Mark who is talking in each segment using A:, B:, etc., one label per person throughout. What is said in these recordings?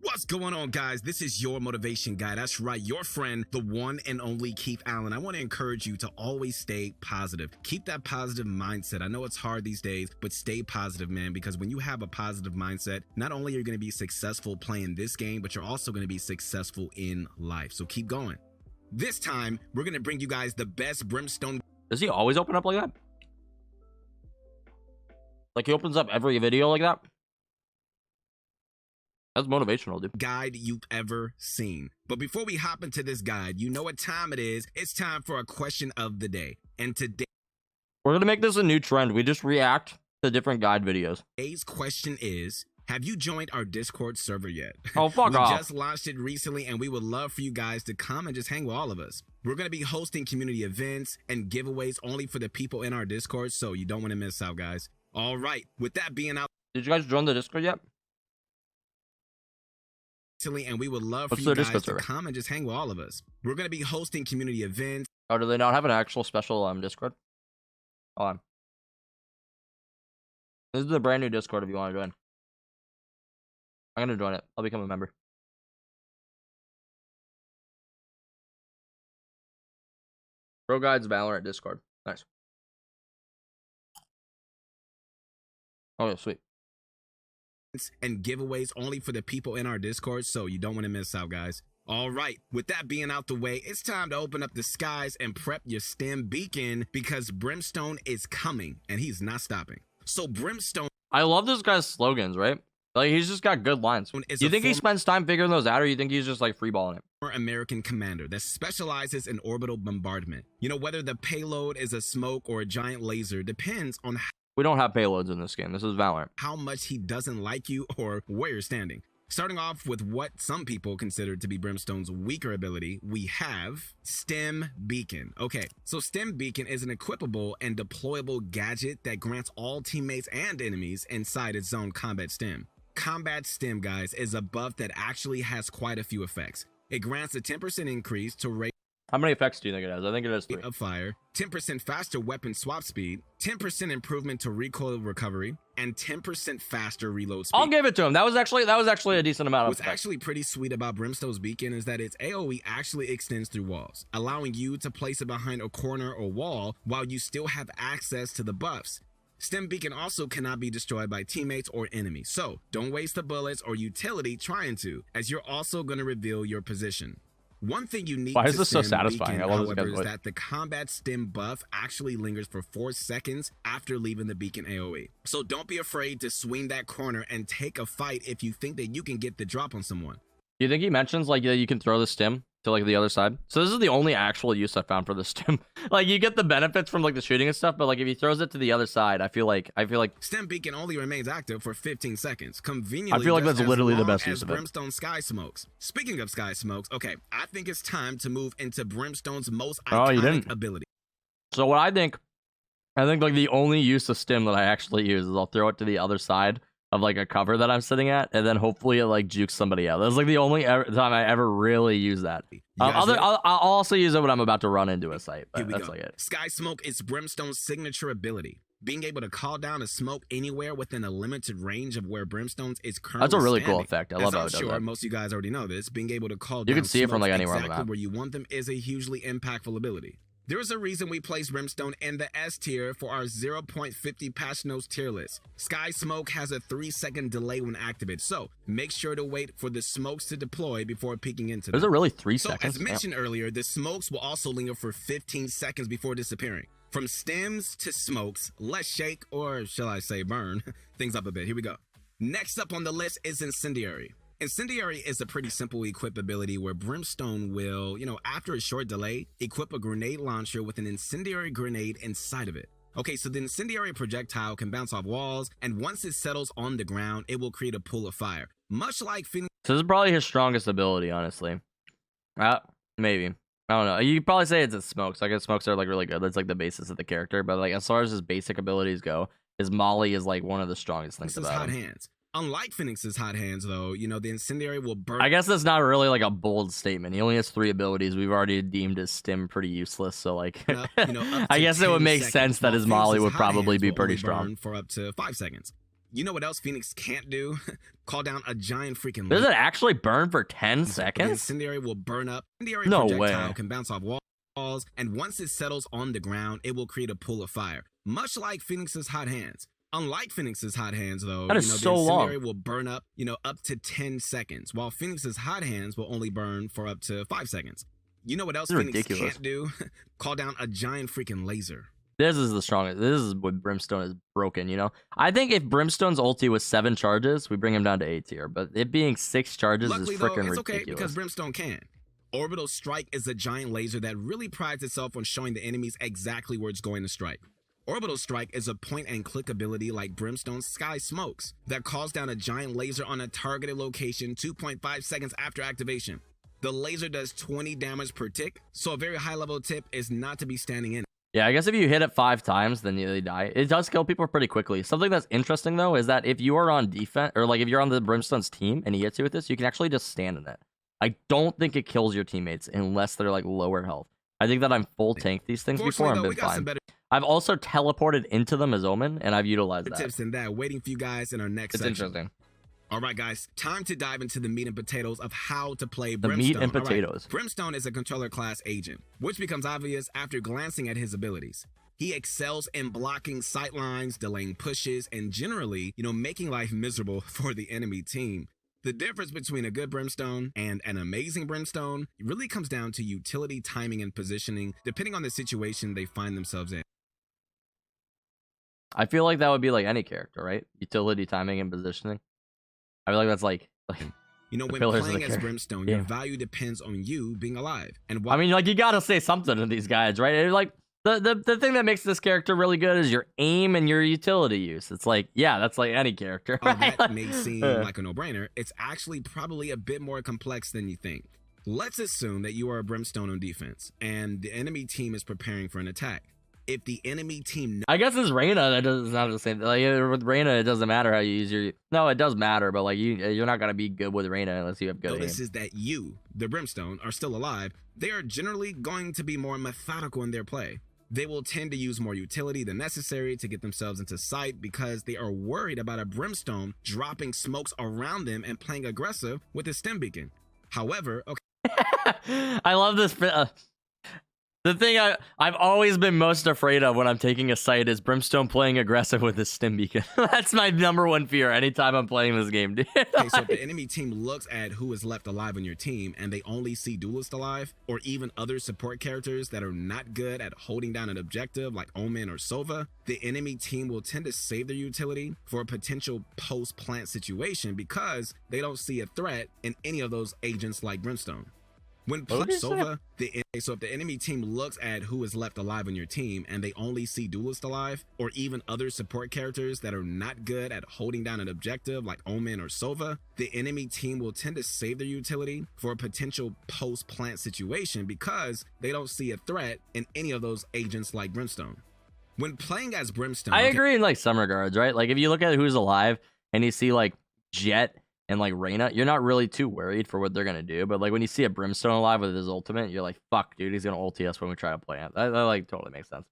A: What's going on, guys? This is your motivation guy. That's right, your friend, the one and only Keith Allen. I want to encourage you to always stay positive. Keep that positive mindset. I know it's hard these days, but stay positive, man, because when you have a positive mindset, not only are you going to be successful playing this game, but you're also going to be successful in life. So keep going. This time, we're going to bring you guys the best Brimstone.
B: Does he always open up like that? Like he opens up every video like that? That's motivational, dude.
A: Guide you've ever seen. But before we hop into this guide, you know what time it is. It's time for a question of the day. And today,
B: we're gonna make this a new trend. We just react to different guide videos.
A: Today's question is, have you joined our Discord server yet?
B: Oh, fuck off.
A: We just launched it recently, and we would love for you guys to come and just hang with all of us. We're going to be hosting community events and giveaways only for the people in our Discord, so you don't want to miss out, guys. All right, with that being out,
B: did you guys join the Discord yet?
A: And we would love for you guys to come and just hang with all of us. We're going to be hosting community events.
B: Oh, do they not have an actual special Discord? Hold on. This is a brand new Discord if you want to join. I'm going to join it. I'll become a member. Pro Guides Valorant Discord. Nice. Oh, yeah, sweet.
A: And giveaways only for the people in our Discord, so you don't want to miss out, guys. All right, with that being out the way, it's time to open up the skies and prep your Stim beacon because Brimstone is coming and he's not stopping. So Brimstone,
B: I love this guy's slogans, right? Like he's just got good lines. Do you think he spends time figuring those out, or you think he's just like freeballing it?
A: American commander that specializes in orbital bombardment. You know, whether the payload is a smoke or a giant laser depends on how
B: we don't have payloads in this game. This is Valorant.
A: How much he doesn't like you or where you're standing. Starting off with what some people consider to be Brimstone's weaker ability, we have Stim Beacon. Okay, so Stim Beacon is an equipable and deployable gadget that grants all teammates and enemies inside its own combat stim. Combat Stim, guys, is a buff that actually has quite a few effects. It grants a 10% increase to rate.
B: How many effects do you think it has? I think it has 3.
A: Of fire, 10% faster weapon swap speed, 10% improvement to recoil recovery, and 10% faster reload speed.
B: I'll give it to him. That was actually a decent amount of
A: What's actually pretty sweet about Brimstone's Beacon is that its AoE actually extends through walls, allowing you to place it behind a corner or wall while you still have access to the buffs. Stim Beacon also cannot be destroyed by teammates or enemies, so don't waste the bullets or utility trying to, as you're also going to reveal your position. One thing unique
B: Why is this so satisfying?
A: Beacon,
B: I love
A: however,
B: this
A: is that the combat stim buff actually lingers for 4 seconds after leaving the beacon AoE. So don't be afraid to swing that corner and take a fight if you think that you can get the drop on someone.
B: Do you think he mentions like that you can throw the stim to like the other side? So this is the only actual use I found for the stim. Like you get the benefits from like the shooting and stuff, but like if he throws it to the other side, I feel like
A: Stim Beacon only remains active for 15 seconds. Conveniently,
B: I feel like that's literally the best use of it.
A: Brimstone Sky Smokes. Speaking of Sky Smokes, okay, I think it's time to move into Brimstone's most iconic ability.
B: So what I think like the only use of stim that I actually use is I'll throw it to the other side of like a cover that I'm sitting at, and then hopefully it like jukes somebody out. That's like the only time I ever really use that. I'll also use it when I'm about to run into a site. But that's like it.
A: Sky Smoke is Brimstone's signature ability. Being able to call down a smoke anywhere within a limited range of where Brimstone's is currently
B: That's a really
A: standing.
B: Cool effect. I love how it does that.
A: Most of you guys already know this. Being able to call
B: you
A: down
B: can see it from like anywhere on the map.
A: where you want them is a hugely impactful ability. There is a reason we place Brimstone in the S tier for our 0.50 patch notes tier list. Sky Smoke has a 3-second delay when activated, so make sure to wait for the smokes to deploy before peeking into them.
B: Is it really 3
A: so,
B: seconds?
A: As mentioned earlier, the smokes will also linger for 15 seconds before disappearing. From stims to smokes, let's shake, or shall I say burn, things up a bit. Here we go. Next up on the list is Incendiary. Incendiary is a pretty simple equip ability where Brimstone will, after a short delay, equip a grenade launcher with an incendiary grenade inside of it. Okay, so the incendiary projectile can bounce off walls, and once it settles on the ground, it will create a pool of fire. Much like Phoenix.
B: So this is probably his strongest ability, honestly. Maybe. I don't know. You could probably say it's his smokes. I guess smokes are like really good. That's like the basis of the character. But like as far as his basic abilities go, his Moli is like one of the strongest things about him.
A: Hands. Unlike Phoenix's hot hands, though, the incendiary will burn.
B: I guess that's not really like a bold statement. He only has 3 abilities. We've already deemed his stim pretty useless. So like, I guess it would make sense that his Moli would probably be pretty strong
A: for up to 5 seconds. You know what else Phoenix can't do? Call down a giant freaking
B: Does
A: laser.
B: it actually burn for 10
A: The
B: seconds?
A: incendiary will burn up. Incendiary
B: No
A: projectile
B: way.
A: can bounce off walls, and once it settles on the ground, it will create a pool of fire, much like Phoenix's hot hands. Unlike Phoenix's hot hands, though,
B: That is
A: the
B: so
A: incendiary
B: long.
A: will burn up, up to 10 seconds, while Phoenix's hot hands will only burn for up to 5 seconds. You know what else
B: This is
A: Phoenix
B: ridiculous.
A: can't do? Call down a giant freaking laser.
B: This is the strongest. This is what Brimstone is broken, you know? I think if Brimstone's ulti was 7 charges, we bring him down to A tier. But it being 6 charges
A: Luckily,
B: is
A: though,
B: freaking
A: it's okay
B: ridiculous.
A: because Brimstone can. Orbital Strike is a giant laser that really prides itself on showing the enemies exactly where it's going to strike. Orbital Strike is a point-and-click ability like Brimstone's Sky Smokes that calls down a giant laser on a targeted location 2.5 seconds after activation. The laser does 20 damage per tick, so a very high-level tip is not to be standing in.
B: Yeah, I guess if you hit it 5 times, then they die. It does kill people pretty quickly. Something that's interesting, though, is that if you are on defense, or like if you're on the Brimstone's team and he hits you with this, you can actually just stand in it. I don't think it kills your teammates unless they're like lower health. I think that I'm full tanked these things before and been fine. I've also teleported into them as Omen, and I've utilized that.
A: Tips than that waiting for you guys in our next
B: It's
A: section.
B: interesting.
A: All right, guys, time to dive into the meat and potatoes of how to play
B: The
A: Brimstone.
B: meat and
A: All right,
B: potatoes.
A: Brimstone is a controller class agent, which becomes obvious after glancing at his abilities. He excels in blocking sight lines, delaying pushes, and generally, making life miserable for the enemy team. The difference between a good Brimstone and an amazing Brimstone really comes down to utility, timing, and positioning, depending on the situation they find themselves in.
B: I feel like that would be like any character, right? Utility, timing, and positioning. I feel like that's like
A: when
B: pillars of
A: playing
B: the
A: as
B: character.
A: Brimstone,
B: Yeah.
A: your value depends on you being alive. And
B: I mean, like, you gotta say something to these guys, right? It's like the thing that makes this character really good is your aim and your utility use. It's like, yeah, that's like any character.
A: While
B: Right?
A: that may seem like a no-brainer, it's actually probably a bit more complex than you think. Let's assume that you are a Brimstone on defense, and the enemy team is preparing for an attack. If the enemy team
B: I guess it's Reyna. That doesn't not the same. Like with Reyna, it doesn't matter how you use your. No, it does matter, but like you're not gonna be good with Reyna unless you have good aim.
A: notices that you, the Brimstone, are still alive, they are generally going to be more methodical in their play. They will tend to use more utility than necessary to get themselves into sight because they are worried about a Brimstone dropping smokes around them and playing aggressive with a Stim beacon. However,
B: I love this. The thing I've always been most afraid of when I'm taking a site is Brimstone playing aggressive with his Stim beacon. That's my #1 fear anytime I'm playing this game, dude.
A: Okay, so if the enemy team looks at who is left alive on your team and they only see Duelist alive, or even other support characters that are not good at holding down an objective like Omen or Sova, the enemy team will tend to save their utility for a potential post-plant situation because they don't see a threat in any of those agents like Brimstone. When playing Sova, so if the enemy team looks at who is left alive on your team and they only see Duelist alive, or even other support characters that are not good at holding down an objective like Omen or Sova, the enemy team will tend to save their utility for a potential post-plant situation because they don't see a threat in any of those agents like Brimstone. When playing as Brimstone,
B: I agree in like some regards, right? Like if you look at who's alive and you see like Jet and like Reyna, you're not really too worried for what they're gonna do. But like when you see a Brimstone alive with his ultimate, you're like, "Fuck, dude, he's gonna ulti us when we try to play it." That like totally makes sense.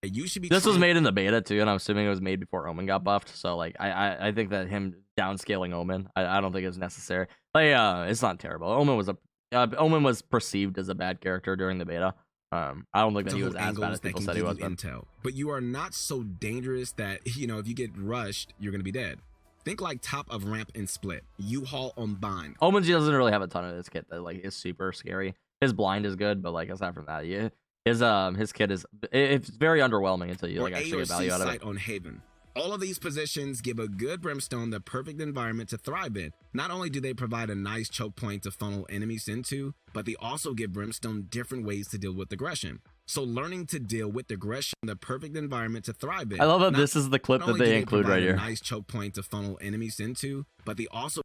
A: you should be
B: This was made in the beta too, and I'm assuming it was made before Omen got buffed. So like, I think that him downscaling Omen, I don't think is necessary. Like, it's not terrible. Omen was perceived as a bad character during the beta. I don't think that he was as bad as people said he was.
A: Intel, but you are not so dangerous that if you get rushed, you're gonna be dead. Think like top of ramp and split. U-Haul on bind.
B: Omen doesn't really have a ton of this kit that like is super scary. His blind is good, but like aside from that, yeah, his kit is it's very underwhelming until you like actually get value out of it.
A: On Haven. All of these positions give a good Brimstone the perfect environment to thrive in. Not only do they provide a nice choke point to funnel enemies into, but they also give Brimstone different ways to deal with aggression. So learning to deal with aggression, the perfect environment to thrive in.
B: I love that this is the clip that they include right here.
A: A nice choke point to funnel enemies into, but they also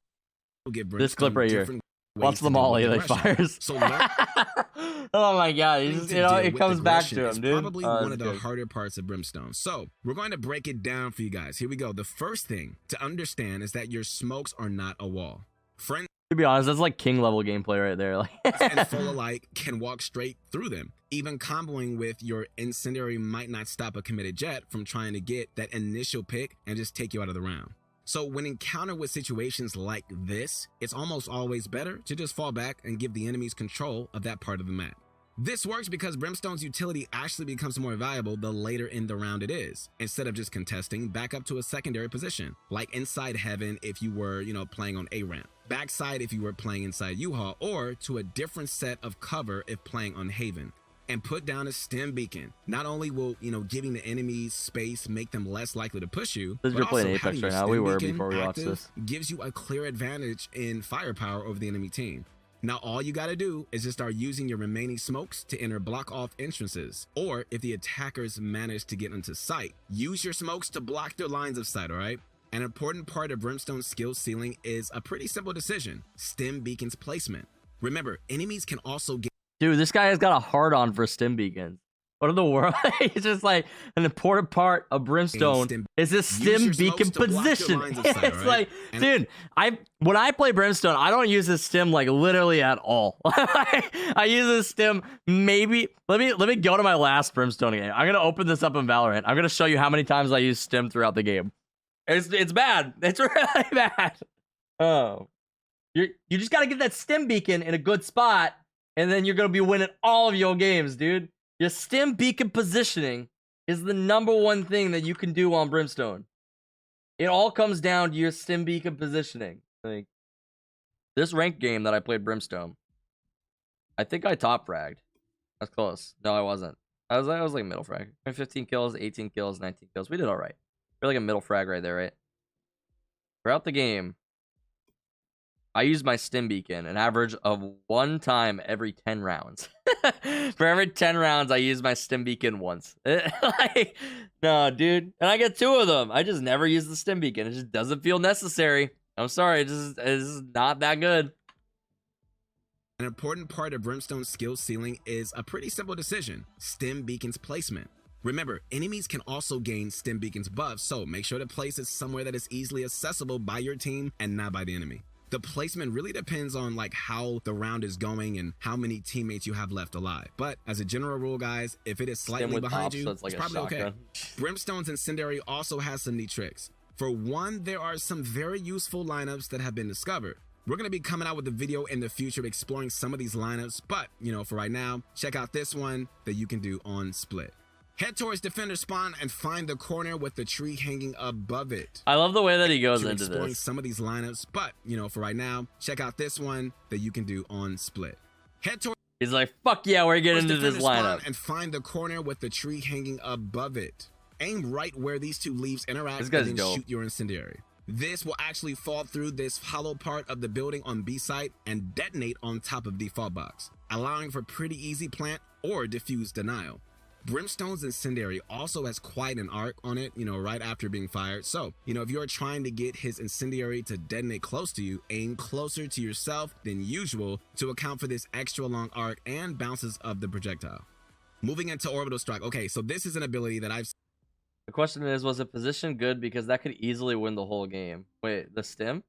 A: give Brimstone
B: this clip right here.
A: different
B: Watch the Moli that fires.
A: So
B: oh my god, it comes back to him, dude.
A: Probably one of the harder parts of Brimstone. So we're going to break it down for you guys. Here we go. The first thing to understand is that your smokes are not a wall. Friends,
B: to be honest, that's like king level gameplay right there. Like
A: and full alike can walk straight through them. Even comboing with your Incendiary might not stop a committed jet from trying to get that initial pick and just take you out of the round. So when encountered with situations like this, it's almost always better to just fall back and give the enemies control of that part of the map. This works because Brimstone's utility actually becomes more valuable the later in the round it is, instead of just contesting back up to a secondary position, like inside Heaven if you were, playing on A ramp, backside if you were playing inside U-Haul, or to a different set of cover if playing on Haven. And put down a Stim beacon. Not only will, giving the enemies space make them less likely to push you, but also having your Stim beacon active gives you a clear advantage in firepower over the enemy team. Now all you gotta do is just start using your remaining smokes to enter block off entrances, or if the attackers manage to get into sight, use your smokes to block their lines of sight, alright? An important part of Brimstone's skill ceiling is a pretty simple decision: Stim beacon's placement. Remember, enemies can also get—
B: Dude, this guy has got a hard on for Stim beacons. What in the world? It's just like an important part of Brimstone is this Stim beacon position. It's like, dude, when I play Brimstone, I don't use this Stim like literally at all. I use this Stim maybe. Let me go to my last Brimstone game. I'm gonna open this up in Valorant. I'm gonna show you how many times I use Stim throughout the game. It's bad. It's really bad. Oh, you just gotta get that Stim beacon in a good spot, and then you're going to be winning all of your games, dude. Your Stim beacon positioning is the #1 thing that you can do on Brimstone. It all comes down to your Stim beacon positioning. Like, this ranked game that I played Brimstone, I think I top fragged. That's close. No, I wasn't. I was like middle frag. 15 kills, 18 kills, 19 kills. We did all right. We're like a middle frag right there, right? Throughout the game, I used my Stim beacon an average of 1 time every 10 rounds. For every 10 rounds, I use my Stim beacon once. Like, no, dude. And I get 2 of them. I just never use the Stim beacon. It just doesn't feel necessary. I'm sorry. It's not that good.
A: An important part of Brimstone's skill ceiling is a pretty simple decision: Stim beacon's placement. Remember, enemies can also gain Stim beacon's buffs, so make sure to place it somewhere that is easily accessible by your team and not by the enemy. The placement really depends on how the round is going and how many teammates you have left alive. But as a general rule, guys, if it is slightly behind you, it's probably okay. Brimstone's Incendiary also has some neat tricks. For one, there are some very useful lineups that have been discovered. We're going to be coming out with a video in the future exploring some of these lineups, but, for right now, check out this one that you can do on Split. Head towards defender spawn and find the corner with the tree hanging above it.
B: I love the way that he goes into
A: exploring
B: this.
A: some of these lineups, but for right now, check out this one that you can do on Split. Head towards—
B: He's like, fuck yeah, we're getting into this lineup.
A: And find the corner with the tree hanging above it. Aim right where these 2 leaves interact and then shoot your Incendiary. This will actually fall through this hollow part of the building on B site and detonate on top of default box, allowing for pretty easy plant or diffuse denial. Brimstone's Incendiary also has quite an arc on it, right after being fired. So, if you're trying to get his Incendiary to detonate close to you, aim closer to yourself than usual to account for this extra long arc and bounces of the projectile. Moving into Orbital Strike. Okay, so this is an ability that I've—
B: The question is, was it position good? Because that could easily win the whole game. Wait, the Stim?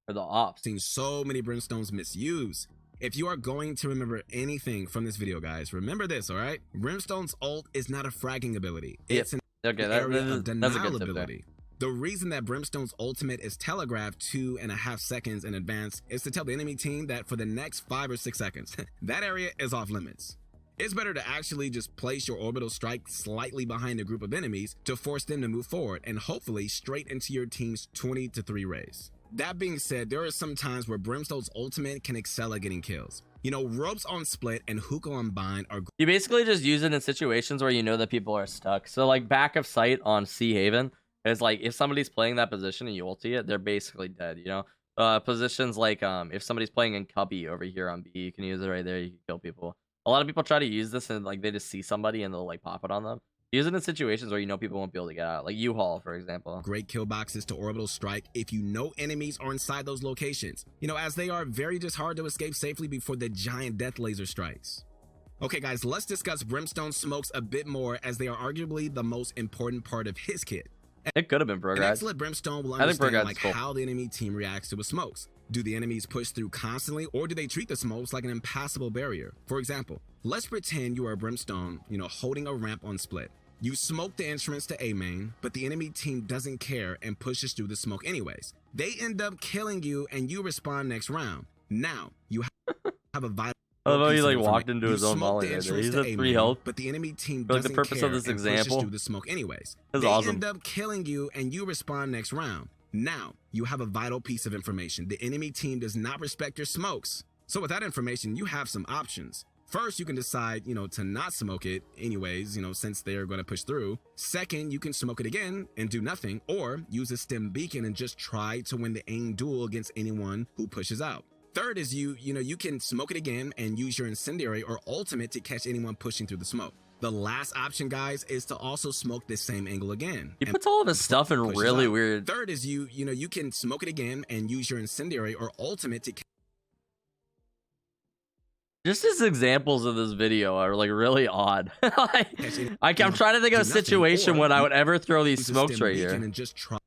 B: Or the ops?
A: Seen so many Brimstones misuse. If you are going to remember anything from this video, guys, remember this, all right? Brimstone's ult is not a fragging ability. It's an area of denial ability. The reason that Brimstone's ultimate is telegraphed 2.5 seconds in advance is to tell the enemy team that for the next 5 or 6 seconds, that area is off limits. It's better to actually just place your Orbital Strike slightly behind a group of enemies to force them to move forward and hopefully straight into your team's 20-3 raise. That being said, there are some times where Brimstone's ultimate can excel at getting kills. Ropes on Split and Hookah on Bind are—
B: You basically just use it in situations where that people are stuck. So like back of sight on C Haven is like if somebody's playing that position and you ulti it, they're basically dead, Positions like if somebody's playing in Cubby over here on B, you can use it right there, you can kill people. A lot of people try to use this and they just see somebody and they'll pop it on them. Use it in situations where people won't be able to get out, like U-Haul, for example.
A: Great kill boxes to Orbital Strike if enemies are inside those locations, as they are very just hard to escape safely before the giant death laser strikes. Okay, guys, let's discuss Brimstone smokes a bit more, as they are arguably the most important part of his kit.
B: It could have been Progress.
A: An excellent Brimstone will understand how the enemy team reacts to his smokes. Do the enemies push through constantly, or do they treat the smokes like an impassable barrier? For example, let's pretend you are Brimstone, holding a ramp on split. You smoke the instruments to A main, but the enemy team doesn't care and pushes through the smoke anyways. They end up killing you and you respawn next round. Now, you have a vital
B: Although he like
A: piece of
B: walked into his own Moli right there. He's at 3 health.
A: But the enemy team
B: For like the
A: doesn't
B: purpose
A: care
B: of this
A: and pushes
B: example,
A: through the smoke anyways.
B: that's
A: They
B: awesome.
A: end up killing you and you respawn next round. Now, you have a vital piece of information. The enemy team does not respect your smokes. So with that information, you have some options. First, you can decide, to not smoke it anyways, since they're going to push through. Second, you can smoke it again and do nothing, or use a Stim beacon and just try to win the aim duel against anyone who pushes out. Third is you can smoke it again and use your Incendiary or ultimate to catch anyone pushing through the smoke. The last option, guys, is to also smoke this same angle again.
B: He puts all of his stuff in really weird.
A: Third is you can smoke it again and use your Incendiary or ultimate to
B: Just his examples of this video are like really odd. I'm trying to think of a situation when I would ever throw these smokes right here.
A: And just try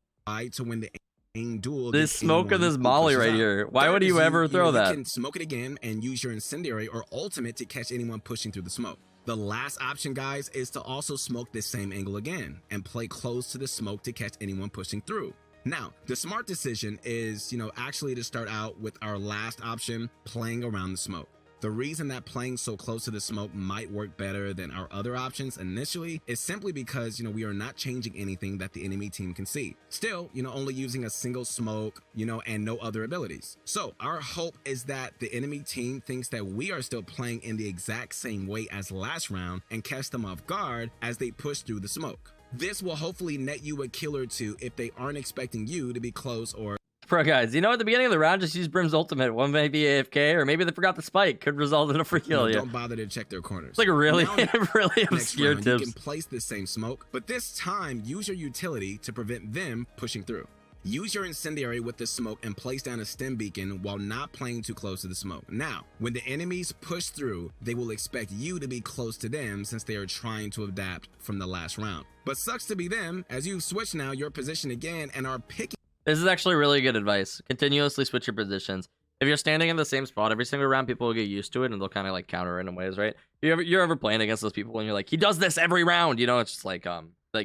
A: to win the aim duel.
B: This smoke of this Moli right here. Why would you ever throw that?
A: You can smoke it again and use your Incendiary or ultimate to catch anyone pushing through the smoke. The last option, guys, is to also smoke this same angle again and play close to the smoke to catch anyone pushing through. Now, the smart decision is, actually to start out with our last option, playing around the smoke. The reason that playing so close to the smoke might work better than our other options initially is simply because, we are not changing anything that the enemy team can see. Still, only using a single smoke, and no other abilities. So our hope is that the enemy team thinks that we are still playing in the exact same way as last round and catch them off guard as they push through the smoke. This will hopefully net you a kill or two if they aren't expecting you to be close or...
B: Bro, guys, at the beginning of the round, just use Brim's ultimate. One may be AFK, or maybe they forgot the spike. Could result in a free kill.
A: Don't bother to check their corners.
B: It's like really, really obscure
A: round,
B: tips.
A: You can place the same smoke, but this time use your utility to prevent them pushing through. Use your Incendiary with the smoke and place down a Stim beacon while not playing too close to the smoke. Now, when the enemies push through, they will expect you to be close to them since they are trying to adapt from the last round. But sucks to be them, as you've switched now your position again and are picking.
B: This is actually really good advice. Continuously switch your positions. If you're standing in the same spot every single round, people will get used to it and they'll kind of like counter it in ways, right? You're ever playing against those people and you're like, he does this every round, it's just like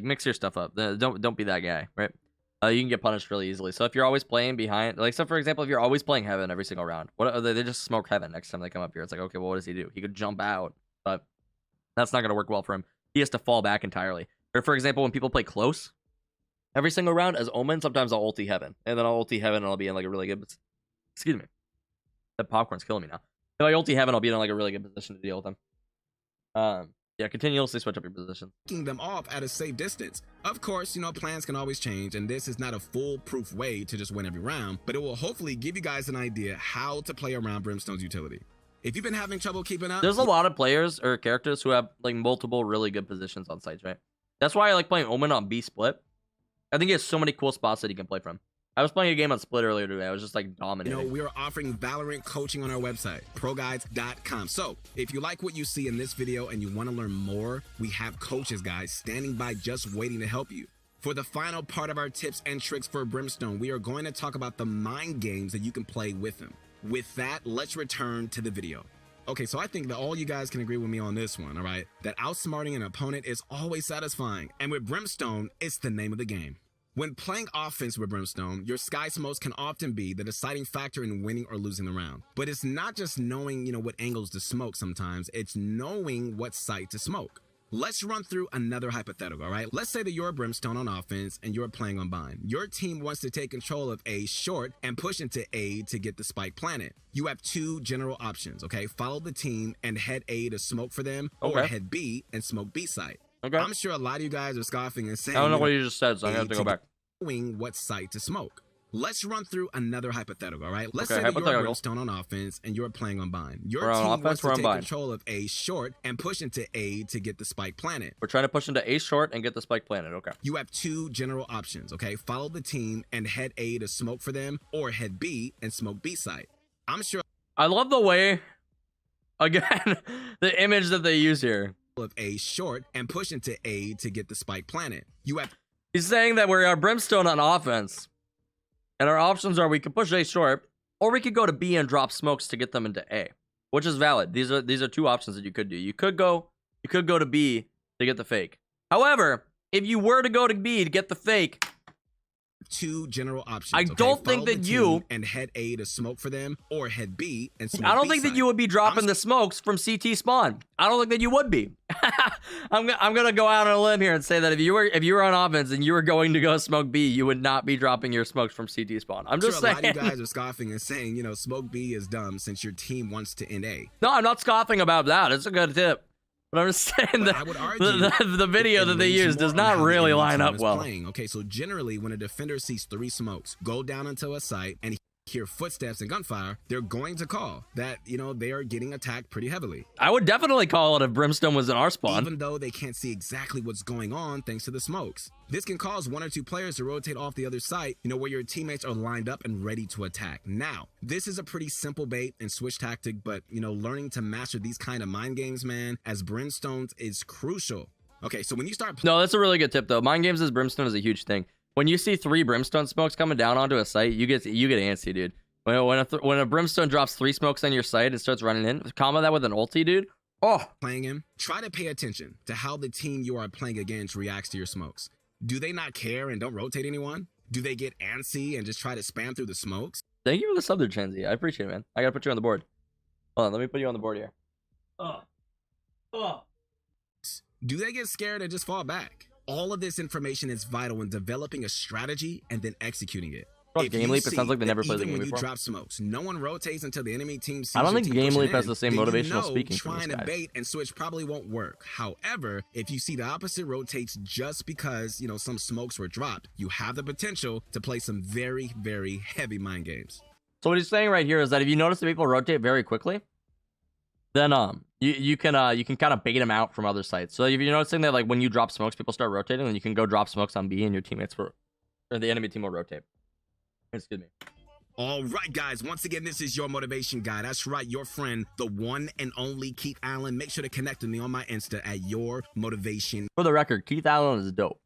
B: mix your stuff up. Don't be that guy, right? You can get punished really easily. So if you're always playing behind, so for example, if you're always playing Heaven every single round, they just smoke Heaven next time they come up here. It's like, okay, well, what does he do? He could jump out, but that's not going to work well for him. He has to fall back entirely. Or for example, when people play close, every single round as Omen, sometimes I'll ulti Heaven. And then I'll ulti Heaven and I'll be in like a really good... Excuse me. That popcorn's killing me now. If I ulti Heaven, I'll be in like a really good position to deal with them. Yeah, continuously switch up your position.
A: Taking them off at a safe distance. Of course, plans can always change, and this is not a foolproof way to just win every round, but it will hopefully give you guys an idea how to play around Brimstone's utility. If you've been having trouble keeping up...
B: There's a lot of players or characters who have like multiple really good positions on sites, right? That's why I like playing Omen on B split. I think he has so many cool spots that he can play from. I was playing a game on Split earlier today. I was just like dominating.
A: We are offering Valorant coaching on our website, proguides.com. So if you like what you see in this video and you want to learn more, we have coaches, guys, standing by just waiting to help you. For the final part of our tips and tricks for Brimstone, we are going to talk about the mind games that you can play with him. With that, let's return to the video. Okay, so I think that all you guys can agree with me on this one, all right? That outsmarting an opponent is always satisfying. And with Brimstone, it's the name of the game. When playing offense with Brimstone, your sky smokes can often be the deciding factor in winning or losing the round. But it's not just knowing, what angles to smoke sometimes, it's knowing what site to smoke. Let's run through another hypothetical, all right? Let's say that you're a Brimstone on offense and you're playing on bind. Your team wants to take control of A short and push into A to get the spike planted. You have two general options, okay? Follow the team and head A to smoke for them, or head B and smoke B site.
B: Okay.
A: I'm sure a lot of you guys are scoffing and saying,
B: I don't know what you just said, so I'm going to have to go back.
A: Knowing what site to smoke. Let's run through another hypothetical, all right? Let's say that
B: hypothetical.
A: you're a Brimstone on offense and you're playing on bind. Your
B: We're on
A: team
B: offense,
A: wants to
B: we're on
A: take
B: bind.
A: control of A short and push into A to get the spike planted.
B: We're trying to push into A short and get the spike planted. Okay.
A: You have two general options, okay? Follow the team and head A to smoke for them, or head B and smoke B site. I'm sure
B: I love the way, again, the image that they use here.
A: of A short and push into A to get the spike planted. You have
B: He's saying that we're Brimstone on offense, and our options are we can push A short, or we could go to B and drop smokes to get them into A, which is valid. These are two options that you could do. You could go to B to get the fake. However, if you were to go to B to get the fake,
A: two general options.
B: I don't think that you
A: and head A to smoke for them, or head B and smoke.
B: I don't think that you would be dropping the smokes from CT spawn. I don't think that you would be. I'm gonna go out on a limb here and say that if you were on offense and you were going to go smoke B, you would not be dropping your smokes from CT spawn. I'm just saying.
A: A lot of you guys are scoffing and saying, smoke B is dumb since your team wants to end A.
B: No, I'm not scoffing about that. It's a good tip. But I'm just saying that the video that they use does not really line up well.
A: Okay, so generally when a defender sees 3 smokes go down into a site and hear footsteps and gunfire, they're going to call that, they are getting attacked pretty heavily.
B: I would definitely call it if Brimstone was in our spawn.
A: Even though they can't see exactly what's going on thanks to the smokes. This can cause 1 or 2 players to rotate off the other site, where your teammates are lined up and ready to attack. Now, this is a pretty simple bait and switch tactic, but, learning to master these kind of mind games, man, as Brimstones is crucial. Okay, so when you start...
B: No, that's a really good tip, though. Mind games as Brimstone is a huge thing. When you see 3 Brimstone smokes coming down onto a site, you get antsy, dude. When a Brimstone drops 3 smokes on your site and starts running in, combo that with an ulti, dude. Oh,
A: playing him. Try to pay attention to how the team you are playing against reacts to your smokes. Do they not care and don't rotate anyone? Do they get antsy and just try to spam through the smokes?
B: Thank you for the sub there, Chenzi. I appreciate it, man. I gotta put you on the board. Hold on, let me put you on the board here.
A: Do they get scared and just fall back? All of this information is vital in developing a strategy and then executing it.
B: Game Leap, it sounds like they never played the game
A: before.
B: When
A: you drop smokes, no one rotates until the enemy team sees
B: I don't think
A: team
B: Game Leap has
A: in.
B: the same motivational speaking from
A: Trying
B: this
A: to
B: guy.
A: bait and switch probably won't work. However, if you see the opposite rotates just because, some smokes were dropped, you have the potential to play some very, very heavy mind games.
B: So what he's saying right here is that if you notice that people rotate very quickly, then you can kind of bait them out from other sites. So if you're noticing that like when you drop smokes, people start rotating, then you can go drop smokes on B and your teammates or the enemy team will rotate. Excuse me.
A: All right, guys. Once again, this is your motivation guy. That's right, your friend, the one and only Keith Allen. Make sure to connect with me on my Insta at your motivation.
B: For the record, Keith Allen is dope.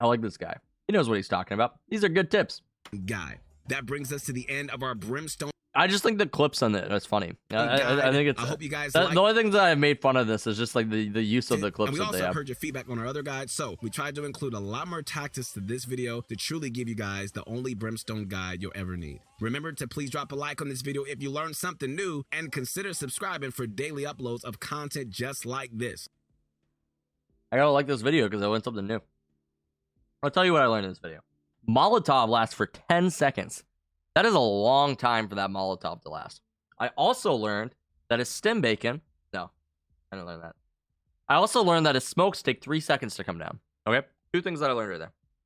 B: I like this guy. He knows what he's talking about. These are good tips.
A: Guy. That brings us to the end of our Brimstone.
B: I just think the clips on it is funny. I think it's.
A: I hope you guys.
B: The only things that I made fun of this is just like the use of the clips.
A: And we
B: that
A: also
B: they have.
A: heard your feedback on our other guide, so we tried to include a lot more tactics to this video to truly give you guys the only Brimstone guide you'll ever need. Remember to please drop a like on this video if you learned something new, and consider subscribing for daily uploads of content just like this.
B: I gotta like this video because I learned something new. I'll tell you what I learned in this video. Molotov lasts for 10 seconds. That is a long time for that Molotov to last. I also learned that a Stim bacon... No, I didn't learn that. I also learned that his smokes take 3 seconds to come down. Okay? 2 things that I learned right there.